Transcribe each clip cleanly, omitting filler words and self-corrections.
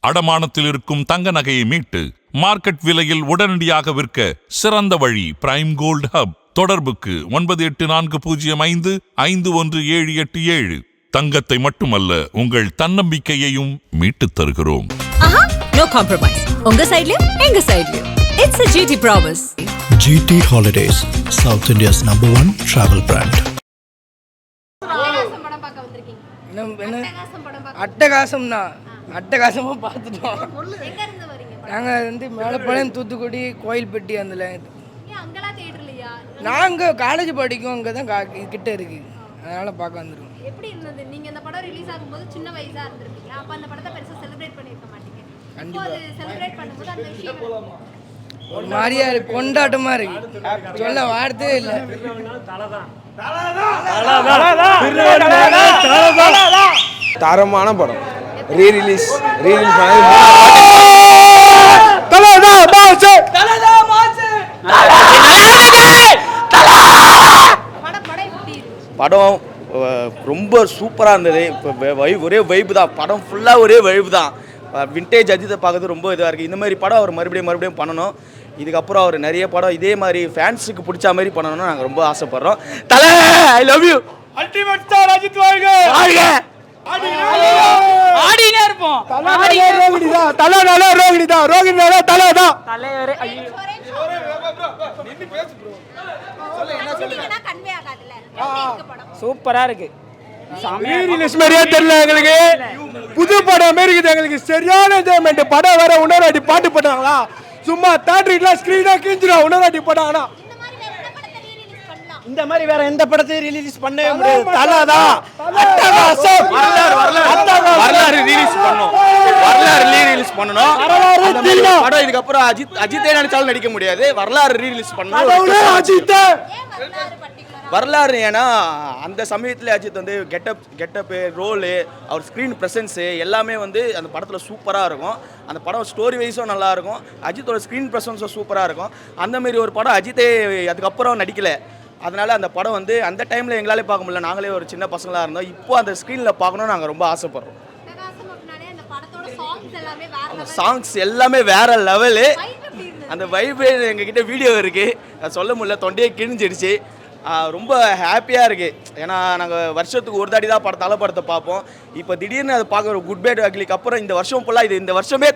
அடமானத்தில் இருக்கும் தங்க நகையை மீட்டு மார்க்கெட் விலையில் உடனடியாக விற்க சிறந்த வழி பிரைம் கோல்ட் ஹப். தொடர்புக்கு 9845551787. தங்கத்தை மட்டுமல்ல உங்கள் தன்னம்பிக்கையையும் மீட்டுத் தருகிறோம். No compromise. உங்க சைடுலயும் எங்க சைடுலயும். It's a GT promise. GT Holidays, South India's #1 travel brand. அட்டகாசம்னா அட்டகாசமாக பார்த்துட்டோம். நாங்கள் மேலப்பாளையம், தூத்துக்குடி, கோயில்பட்டி அதில். நாங்கள் காலேஜ் படிக்கோம், அங்கே தான் கிட்ட இருக்குது, அதனால் பார்க்க வந்துருக்கோம். எப்படி இருந்தது? நீங்கள் இந்த படம் ரிலீஸ் ஆகும்போது சின்ன வயசாக இருந்திருப்பீங்க, அப்போ அந்த படத்தை பெருசாக செலிப்ரேட் பண்ணியிருக்க மாட்டீங்க. கண்டிப்பாக செலிப்ரேட் பண்ணும்போது அந்த விஷயம் ஒரு மாதிரியா இருக்கு, கொண்டாட்டமாக இருக்கு, சொல்ல வார்த்தையே இல்லை. தரமான படம். ரீரிலீஸ் படம் ரொம்ப சூப்பராக இருந்தது. இப்போ ஒரே வைப்பு தான், படம் ஃபுல்லாக ஒரே வைப்பு தான். விண்டேஜ் அஜித்தை பார்க்கறது ரொம்ப இதாக இருக்குது. இந்த மாதிரி படம் அவர் மறுபடியும் பண்ணணும். இதுக்கப்புறம் அவர் நிறைய படம் இதே மாதிரி ஃபேன்ஸுக்கு பிடிச்ச மாதிரி பண்ணணும்னு நாங்கள் ரொம்ப ஆசைப்படுறோம். Thala, I love you. Ultimate star Ajith வாழ்க. ஆடினே இருப்போம். தலை ரோகிணிதான், ரோகிணினால தலை தான். தலைவரே சூப்பரா இருக்கு. மாதிரியே தெரியல எங்களுக்கு, புது படம் மாரி இருக்குது எங்களுக்கு. சரியான என்ஜாய்மெண்ட். படம் வேற உணராட்டி பாட்டு போட்டாங்களா, சும்மா தேட்டரில் ஸ்கிரீனா கிஞ்சிடும் உணராட்டி போட்டாங்கன்னா. இந்த மாதிரி வேற எந்த படத்தையும் ரிலீஸ் பண்ணவே முடியாது. தலதான் வரலாறு ரிலீஸ் பண்ணணும். படம் இதுக்கப்புறம் அஜித்தே நினைச்சாலும் நடிக்க முடியாது. வரலாறு ரீரிலீஸ் பண்ணணும். வரலாறு ஏன்னா அந்த சமயத்தில் அஜித் வந்து கெட்டப்பு ரோலு, அவர் ஸ்க்ரீன் ப்ரெசன்ஸு எல்லாமே வந்து அந்த படத்தில் சூப்பராக இருக்கும். அந்த படம் ஸ்டோரி வைஸும் நல்லாயிருக்கும், அஜித்தோட ஸ்க்ரீன் ப்ரெசன்ஸும் சூப்பராக இருக்கும். அந்தமாரி ஒரு படம் அஜித்தே அதுக்கப்புறம் நடிக்கலை. அதனால் அந்த படம் வந்து அந்த டைமில் எங்களாலே பார்க்க முடியல, நாங்களே ஒரு சின்ன பசங்களாக இருந்தோம். இப்போ அந்த ஸ்க்ரீனில் பார்க்கணும்னு நாங்கள் ரொம்ப ஆசைப்படுறோம். அந்த சாங்ஸ் எல்லாமே வேற லெவலு. அந்த வைபு எங்ககிட்ட வீடியோ இருக்குது, அது சொல்ல முடியல, தொண்டையே கிழிஞ்சிடுச்சு. ரொம்ப ஹாப்பியாக இருக்குது. ஏன்னா நாங்கள் வருஷத்துக்கு ஒரு தாடி தான் தலை படத்தை பார்ப்போம். இப்போ திடீர்னு அதை பார்க்குற குட் பேட் அக்லிக்கு அப்புறம் இந்த வருஷம் ஃபுல்லாக இந்த வருஷமே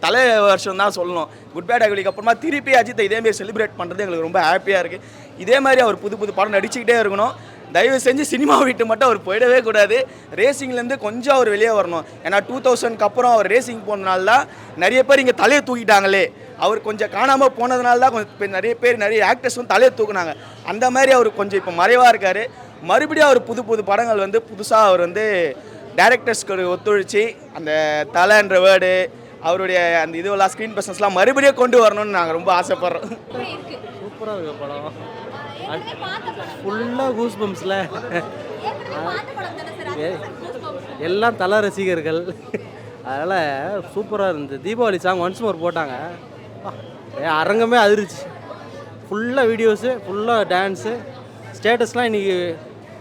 தலை வருஷம் தான் சொல்லணும். குட் பேட் அக்லிக்கு அப்புறமா திருப்பி அஜித்தை இதேமாரி செலிப்ரேட் பண்ணுறது எங்களுக்கு ரொம்ப ஹாப்பியாக இருக்குது. இதே மாதிரி அவர் புது படம் நடிச்சுக்கிட்டே இருக்கணும். தயவு செஞ்சு சினிமா விட்டு மட்டும் அவர் போயிடவே கூடாது. ரேசிங்லேருந்து கொஞ்சம் அவர் வெளியே வரணும். ஏன்னா 2000க்கு அப்புறம் அவர் ரேசிங் போனதுனால தான் நிறைய பேர் இங்கே தலையை தூக்கிட்டாங்களே. அவர் கொஞ்சம் காணாமல் போனதுனால தான் கொஞ்சம் நிறைய ஆக்டர்ஸும் தலையை தூக்குனாங்க. அந்த மாதிரி அவர் கொஞ்சம் இப்போ மறைவாக இருக்கார். மறுபடியும் அவர் புது படங்கள் வந்து புதுசாக அவர் வந்து டைரக்டர்ஸ்க்கு ஒத்துழைச்சி அந்த தலைன்ற வேர்டு, அவருடைய அந்த இதுவெல்லாம் ஸ்க்ரீன் ப்ரெசன்ஸ்லாம் மறுபடியும் கொண்டு வரணும்னு நாங்கள் ரொம்ப ஆசைப்பட்றோம். சூப்பராக இருக்குது படம், ஃபுல்லாக கூஸ் பம்ப்ஸில். எல்லாம் தலை ரசிகர்கள், அதனால் சூப்பராக இருந்தது. தீபாவளி சாங் ஒன்ஸ் மோர் போட்டாங்க, அரங்கமே அதிர்ச்சி. ஃபுல்லாக வீடியோஸு, ஃபுல்லாக டான்ஸு, ஸ்டேட்டஸ்லாம் இன்றைக்கி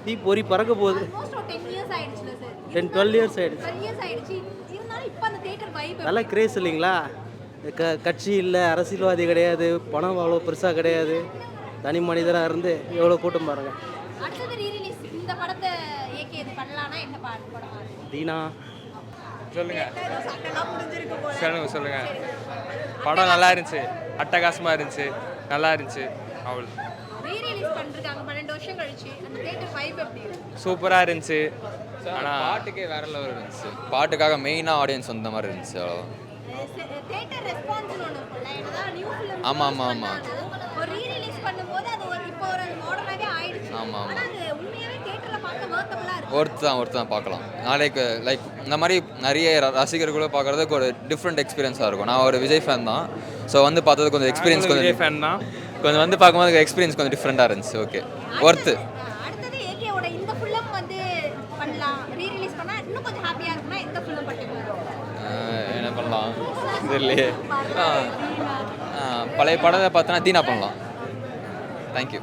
தீ பொறி பறக்க போகுது. 10-12 இயர்ஸ் ஆகிடுச்சு. நல்லா கிரேஸ் இல்லைங்களா? கட்சி இல்லை, அரசியல்வாதி கிடையாது, பணம் அவ்வளோ பெருசாக கிடையாது, தனி மனிதராக இருந்து எவ்வளோ கூட்டம் பாருங்கள். தீனா சொல்லுங்க. படம் நல்லா இருந்துச்சு, அட்டகாசமாக இருந்துச்சு, நல்லா இருந்துச்சு. அவ்வளோ சூப்பராக இருந்துச்சு. ஆனால் பாட்டுக்கே வேற லெவல் இருந்துச்சு. பாட்டுக்காக மெயினாக ஆடியன்ஸ் வந்த மாதிரி இருந்துச்சு. அவ்வளோ. ஆமாம் ஒர்த்து தான் பார்க்கலாம். நாளைக்கு லைக் இந்த மாதிரி நிறைய ரசிகர்களும் பார்க்குறதுக்கு ஒரு டிஃப்ரெண்ட் எக்ஸ்பீரியன்ஸாக இருக்கும். நான் ஒரு விஜய் ஃபேன் தான், ஸோ வந்து பார்த்தது கொஞ்சம் எக்ஸ்பீரியன்ஸ், கொஞ்சம் ஃபேன் தான், கொஞ்சம் வந்து பார்க்கும்போது எக்ஸ்பீரியன்ஸ் கொஞ்சம் டிஃப்ரெண்ட்டாக இருந்துச்சு. Okay, worth. என்ன பண்ணலாம் தெரியலையே. பழைய படத்தை பார்த்தோன்னா தீனா பண்ணலாம். தேங்க்யூ.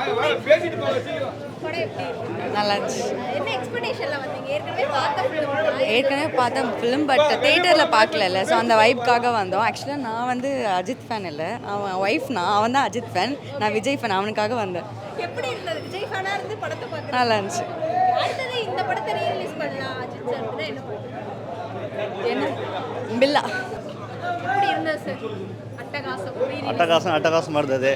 படம் எப்படி இருக்கு? நல்லா இருந்துச்சு. என்ன எக்ஸ்பெக்டேஷன்ல வந்தீங்க? ஏற்கனவே பார்த்தேன் ஃபிலிம், பட் தேட்டரில் பார்க்கல. ஸோ அந்த வைப்காக வந்தோம். ஆக்சுவலாக நான் வந்து அஜித் ஃபேன் இல்லை, அவன் ஒய்ஃப், அவன் தான் அஜித் ஃபேன், நான் விஜய் ஃபேன். அவனுக்காக வந்தேன். எப்படி இருந்தது? விஜய் ஃபேனா இருந்து படத்தை பார்க்க நல்லா இருந்துச்சு. அடுத்தது இந்த படத்தை ரீரிலீஸ் பண்ணலாம் அஜித் சார் கூட என்ன என்ன பில்லா எப்படி இருந்தது சார்? அட்டகாசம் அட்டகாசமாக இருந்தது.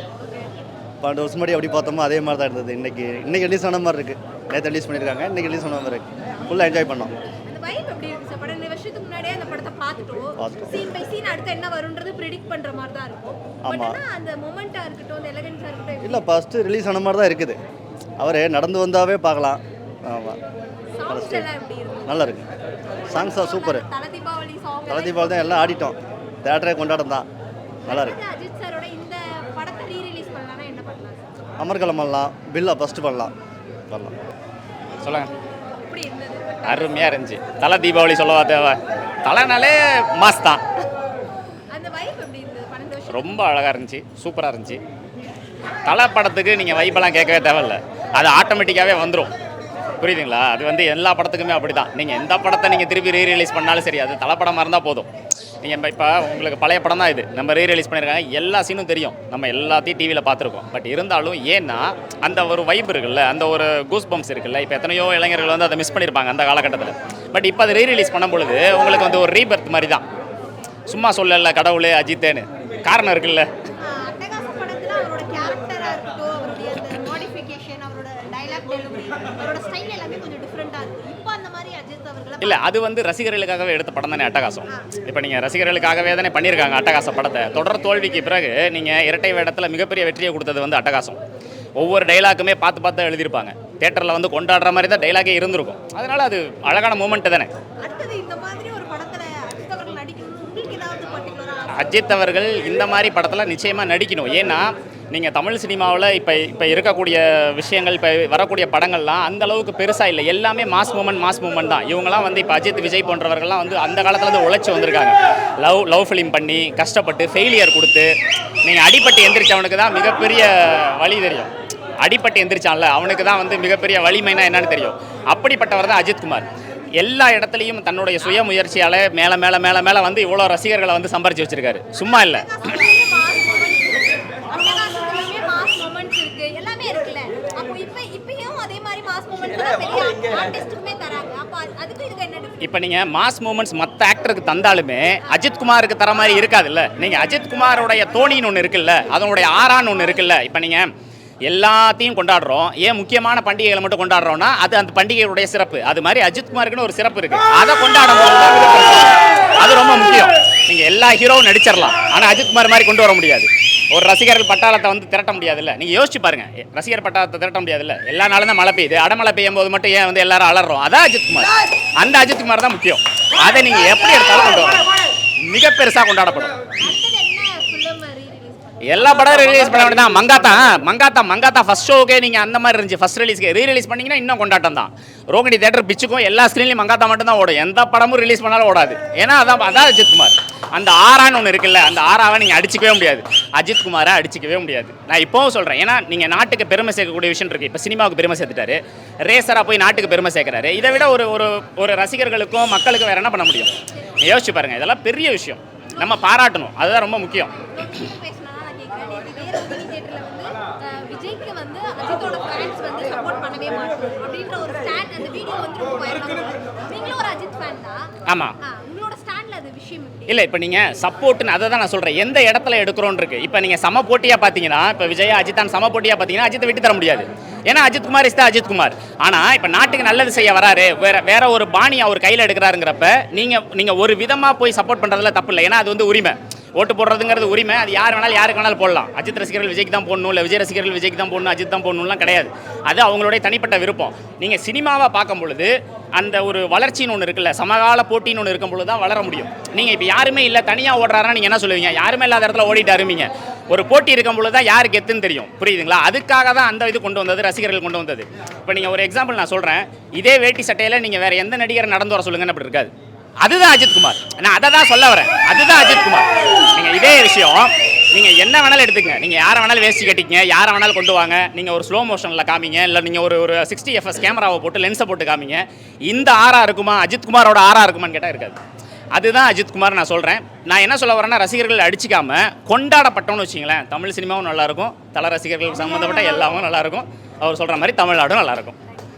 12 வருஷம் முன்னாடி எப்படி பார்த்தோமோ அதே மாதிரி தான் இருந்தது. இன்னைக்கு ரிலீஸ் ஆன மாதிரி இருக்குது. நேற்று ரிலீஸ் பண்ணியிருக்காங்க, இன்னைக்கு ரிலீஸ் ஆன மாதிரி இருக்குது. ஃபுல்லாக என்ஜாய் பண்ணோம். அந்த வைப் எப்படி இருக்கு சார்? 12 வருஷத்துக்கு முன்னாடியே அந்த படத்தை பார்த்துட்டோம். சீன் பை சீன் அடுத்து என்ன வரும்ன்றது ப்ரெடிக்ட் பண்ற மாதிரி தான் இருக்கும். பட் ஆனா அந்த மொமெண்டா இருக்கட்டும், அந்த எலிகன்ஸா இருக்கட்டும், இல்லை ஃபஸ்ட்டு ரிலீஸ் ஆன மாதிரி தான் இருக்குது. அவர் நடந்து வந்தாவே பார்க்கலாம். ஆமாம், சாங்ஸ் எல்லாம் எப்படி இருக்கு? நல்லா இருக்கு. சாங்ஸா சூப்பர். தல தீபாவளி சாங் தான் எல்லாம் ஆடிட்டோம். தேட்டரே கொண்டாடம் தான். நல்லா இருக்கு. அஜித் சாரோட இந்த படத்தை ரீரிலீஸ் பண்ணலாம்னா என்ன பண்ணலாம்? அமர்கலம் பண்ணலாம், பில்லா ஃபஸ்ட்டு பண்ணலாம். சொல்லுங்கள். எப்படி இருந்தது? அருமையாக இருந்துச்சு. தலை தீபாவளி சொல்லவா தேவை? தலைனாலே மாஸ் தான். அந்த வைப் எப்படி இருந்தது? 12 வருஷம் ரொம்ப அழகாக இருந்துச்சு, சூப்பராக இருந்துச்சு. தலை படத்துக்கு நீங்கள் வைப்பெல்லாம் கேட்கவே தேவையில்லை, அது ஆட்டோமேட்டிக்காகவே வந்துடும். புரியுதுங்களா? அது வந்து எல்லா படத்துக்குமே அப்படி தான். நீங்கள் எந்த படத்தை நீங்கள் திருப்பி ரீரிலீஸ் பண்ணாலும் சரி, அது தலை படமாக இருந்தால் போதும். நீங்கள் இப்போ உங்களுக்கு பழைய படம் தான் இது, நம்ம ரீரிலீஸ் பண்ணியிருக்காங்க, எல்லா சீனும் தெரியும், நம்ம எல்லாத்தையும் டிவியில் பார்த்துருக்கோம். பட் இருந்தாலும் ஏன்னா அந்த ஒரு வைப் இருக்குல்ல, அந்த ஒரு கூஸ் பம்ப்ஸ் இருக்குல்ல, இப்போ எத்தனையோ இளைஞர்கள் வந்து அதை மிஸ் பண்ணியிருப்பாங்க அந்த காலகட்டத்தில். பட் இப்போ அதை ரீரிலீஸ் பண்ணும் பொழுது உங்களுக்கு வந்து ஒரு ரீபர்த் மாதிரி தான். சும்மா சொல்லல கடவுளே அஜித்தேன்னு காரணம் இருக்குல்ல. அட்டகாசம் படத்துல அவரோட கேரக்டரா இருக்கட்டும், அவருடைய அந்த மாடிஃபிகேஷன், அவரோட டயலாக் டெலிவரி, அவரோட ஸ்டைல் எல்லாமே கொஞ்சம் டிஃப்ரெண்டா இருக்கு. இப்போ அந்த மாதிரி அஜித் அவர்கள் இல்லை, அது வந்து ரசிகர்களுக்காகவே எடுத்த படம் தானே அட்டகாசம். இப்போ நீங்கள் ரசிகர்களுக்காகவே தானே பண்ணியிருக்காங்க அட்டகாச படத்தை. தொடர் தோல்விக்கு பிறகு நீங்கள் இரட்டை வேடத்தில் மிகப்பெரிய வெற்றியை கொடுத்தது வந்து அட்டகாசம். ஒவ்வொரு டைலாக்குமே பார்த்து பார்த்து எழுதியிருப்பாங்க. தேட்டரில் வந்து கொண்டாடுற மாதிரி தான் டைலாகே இருந்திருக்கும். அதனால் அது அழகான மூமெண்ட்டு தானே. அடுத்தது இந்த மாதிரி ஒரு படத்துல அஜித் அவர்கள் நடிக்கணும்னு உங்களுக்கு ஏதாவது பர்டிகுலரா? அஜித் அவர்கள் இந்த மாதிரி படத்தில் நிச்சயமாக நடிக்கணும். ஏன்னா நீங்கள் தமிழ் சினிமாவில் இப்போ இருக்கக்கூடிய விஷயங்கள், இப்போ வரக்கூடிய படங்கள்லாம் அந்த அளவுக்கு பெருசாக இல்லை. எல்லாமே மாஸ் மூமெண்ட் தான். இவங்கெல்லாம் வந்து இப்போ அஜித், விஜய் போன்றவர்கள்லாம் வந்து அந்த காலத்தில் வந்து உழைச்சி வந்திருக்காங்க. லவ் ஃபிலிம் பண்ணி கஷ்டப்பட்டு ஃபெயிலியர் கொடுத்து, நீங்கள் அடிப்பட்டு எந்திரிச்சவனுக்கு தான் மிகப்பெரிய வழி தெரியும். அடிப்பட்டு எந்திரிச்சான்ல அவனுக்கு தான் வந்து மிகப்பெரிய வலிமைனா என்னன்னு தெரியும். அப்படிப்பட்டவர் தான் அஜித்குமார். எல்லா இடத்துலையும் தன்னுடைய சுய முயற்சியால் மேலே வந்து இவ்வளோ ரசிகர்களை வந்து சம்பாரிச்சு வச்சிருக்காரு. சும்மா இல்லை. இப்போ நீங்கள் மாஸ் மூமெண்ட்ஸ் மற்ற ஆக்டருக்கு தந்தாலுமே அஜித்குமாருக்கு தர மாதிரி இருக்காதுல்ல. நீங்கள் அஜித்குமாரோடைய தோணின்னு ஒன்று இருக்குல்ல, அதனுடைய ஆறான்னு ஒன்று இருக்குல்ல. இப்போ நீங்கள் எல்லாத்தையும் கொண்டாடுறோம், ஏன் முக்கியமான பண்டிகைகளை மட்டும் கொண்டாடுறோம்னா அது அந்த பண்டிகையுடைய சிறப்பு. அது மாதிரி அஜித்குமாருக்குன்னு ஒரு சிறப்பு இருக்குது, அதை கொண்டாடும் போது அது ரொம்ப முக்கியம். நீங்கள் எல்லா ஹீரோவும் நடிச்சிடலாம், ஆனால் அஜித்குமார் மாதிரி கொண்டு வர முடியாது. ஒரு ரசிகர்கள் பட்டாளத்தை வந்து திரட்ட முடியாதுல்ல. நீங்கள் யோசிச்சு பாருங்க, ரசிகர் பட்டாளத்தை திரட்ட முடியாதுல்ல. எல்லா நாளும் தான் மழை பெய்யுது, அடமழை பெய்யும் போது மட்டும் ஏன் வந்து எல்லாரும் அலறோம்? அதான் அஜித்குமார். அந்த அஜித்குமார் தான் முக்கியம். அதை நீங்கள் எப்படி எடுத்தாலும் கொண்டு வரணும், மிக பெருசாக கொண்டாடப்படும். எல்லா படம் ரிலீஸ் பண்ண வேண்டியதான். மங்காத்தா ஃபர்ஸ்ட் ஷோக்கே நீங்கள் அந்த மாதிரி இருந்துச்சு. ஃபர்ஸ்ட் ரிலீஸ்க்கு ரீரிலீஸ் பண்ணிங்கன்னா இன்னும் கொண்டாட்டம் தான். ரோகிணி தேட்டர் பிச்சுக்கும் எல்லா ஸ்க்ரீன்லையும் மங்காத்தா மட்டும் தான் ஓடும். எந்த படமும் ரிலீஸ் பண்ணாலும் ஓடாது. ஏன்னா அதான் அஜித்குமார். அந்த ஆறான்னு ஒன்று இருக்குல்ல, அந்த ஆறாவை நீங்கள் அடிச்சிக்கவே முடியாது, அஜித்குமாரை அடிச்சிக்கவே முடியாது. நான் இப்போவும் சொல்கிறேன், ஏன்னா நீங்கள் நாட்டுக்கு பெருமை சேர்க்கக்கூடிய விஷயம் இருக்குது. இப்போ சினிமாவுக்கு பெருமை சேர்த்துட்டாரு, ரேசராக போய் நாட்டுக்கு பெருமை சேர்க்குறாரு. இதை விட ஒரு ரசிகர்களுக்கும் மக்களுக்கும் வேறு என்ன பண்ண முடியும்? யோசிச்சு பாருங்கள், இதெல்லாம் பெரிய விஷயம், நம்ம பாராட்டணும், அதுதான் ரொம்ப முக்கியம். விஜய்க்கு வந்து அஜித்தோட ஃபேன்ஸ் வந்து சப்போர்ட் பண்ணவே மாட்டாங்க அப்படின்ற ஒரு ஸ்டாண்ட் அந்த வீடியோ வந்து ரொம்ப வைரலா போகுது. நீங்களும் ஒரு அஜித் ஃபேன் தான். ஆமா. உங்களோட ஸ்டாண்ட்ல அது விஷயம் எப்படி? இல்லை, இப்போ நீங்கள் சப்போர்ட்னு அதை தான் நான் சொல்கிறேன், எந்த இடத்துல எடுக்கிறோன்னு இருக்குது. இப்போ நீங்கள் சம போட்டியாக பார்த்தீங்கன்னா, இப்போ விஜய் அஜித்தான் சம போட்டியாக பார்த்தீங்கன்னா அஜித்தை விட்டு தர முடியாது. ஏன்னா அஜித்குமார் இஸ் தான் அஜித்குமார். ஆனால் இப்போ நாட்டுக்கு நல்லது செய்ய வராரு, வேற ஒரு பாணி அவர் கையில் எடுக்கிறாருங்கிறப்ப நீங்கள் ஒரு விதமாக போய் சப்போர்ட் பண்ணுறதுல தப்பு இல்லை. ஏன்னா அது வந்து உரிமை. ஓட்டு போடுறதுங்கிறது உரிமை, அது யார் வேணாலும் யாருக்கு வேணாலும் போடலாம். அஜித் ரசிகர்கள் விஜய்க்கு தான் போடணும், இல்லை விஜய் ரசிகர்கள் விஜய்க்கு தான் போடணும், அஜித் தான் போடணும்லாம் கிடையாது. அது அவங்களுடைய தனிப்பட்ட விருப்பம். நீங்கள் சினிமாவாக பார்க்கும் பொழுது அந்த ஒரு வளர்ச்சின்னு ஒன்று இருக்குல்ல, சமகால போட்டின்னு ஒன்று இருக்கும் பொழுது தான் வளர முடியும். நீங்கள் இப்போ யாருமே இல்லை தனியாக ஓடுறாருன்னா நீங்கள் என்ன சொல்லுவீங்க? யாருமே இல்லாத இடத்துல ஓடிட்டு அருமீங்க. ஒரு போட்டி இருக்கும் பொழுது தான் யாருக்கு எத்துன்னு தெரியும். புரியுதுங்களா? அதுக்காக தான் அந்த இது கொண்டு வந்தது, ரசிகர்கள் கொண்டு வந்தது. இப்போ நீங்கள் ஒரு எக்ஸாம்பிள் நான் சொல்கிறேன், இதே வேட்டி சட்டையில் நீங்கள் வேறு எந்த நடிகரை நடந்து வர சொல்லுங்கன்னு அப்படி இருக்காது. அதுதான் அஜித்குமார். நான் அதை தான் சொல்ல வரேன், அதுதான் அஜித்குமார். நீங்கள் இதே விஷயம் நீங்கள் என்ன வேணாலும் எடுத்துக்கங்க, நீங்கள் யாரை வேணாலும் வேஸ்ட் கட்டிக்கங்க, யாரை வேணாலும் கொண்டு வாங்க, நீங்கள் ஒரு ஸ்லோ மோஷனில் காமிங்க, இல்லை நீங்கள் ஒரு 60 fps கேமராவை போட்டு லென்ஸை போட்டு காமிங்க, இந்த ஆரா இருக்குமா அஜித்குமாரோட ஆரா இருக்குமான்னு கேட்டால் இருக்காது. அதுதான் அஜித்குமார் நான் சொல்கிறேன். நான் என்ன சொல்ல வரேன்னா, ரசிகர்கள் அடிச்சிக்காமல் கொண்டாடப்பட்டோன்னு வச்சிங்களேன், தமிழ் சினிமாவும் நல்லாயிருக்கும், தல ரசிகர்கள் சம்மந்தப்பட்ட எல்லாமும் நல்லாயிருக்கும், அவர் சொல்கிற மாதிரி தமிழ்நாடும் நல்லாயிருக்கும்.